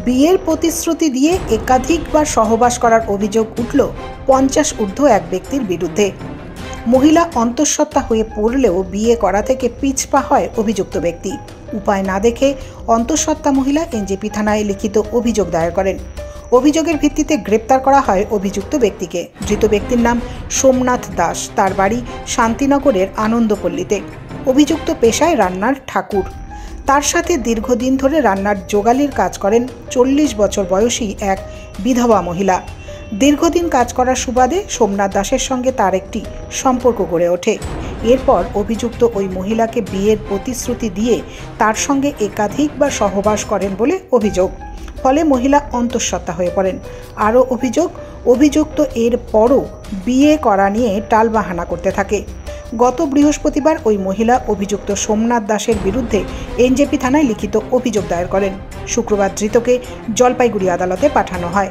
বিয়ের প্রতিশ্রুতি দিয়ে একাধিকবার সহবাস করার অভিযোগ উঠল 50 ঊর্ধ্ব এক ব্যক্তির বিরুদ্ধে। মহিলা অন্তঃসত্ত্বা হয়ে পড়লেও বিয়ে করা থেকে পিছপা হয় অভিযুক্ত ব্যক্তি। উপায় না দেখে অন্তঃসত্ত্বা মহিলা এনজেপি থানায় লিখিত অভিযোগ দায়ের করেন। অভিযোগের ভিত্তিতে গ্রেপ্তার করা হয় অভিযুক্ত ব্যক্তিকে। ধৃত ব্যক্তির নাম সোমনাথ দাস। তার বাড়ি শান্তিনগরের আনন্দপল্লীতে। অভিযুক্ত পেশায় রান্নার ঠাকুর। তার সাথে দীর্ঘদিন ধরে রান্নার জোগালির কাজ করেন 40 বছর বয়সী এক বিধবা মহিলা। দীর্ঘদিন কাজ করার সুবাদে সোমনাথ দাসের সঙ্গে তার একটি সম্পর্ক গড়ে ওঠে। এরপর অভিযুক্ত ওই মহিলাকে বিয়ের প্রতিশ্রুতি দিয়ে তার সঙ্গে একাধিকবার সহবাস করেন বলে অভিযোগ। ফলে মহিলা অন্তঃসত্ত্বা হয়ে পড়েন। আরও অভিযুক্ত এর পরও বিয়ে করা নিয়ে টালবাহানা করতে থাকে। গত বৃহস্পতিবার ওই মহিলা অভিযুক্ত সোমনাথ দাসের বিরুদ্ধে এনজেপি থানায় লিখিত অভিযোগ দায়ের করেন। শুক্রবার ধৃতকে জলপাইগুড়ি আদালতে পাঠানো হয়।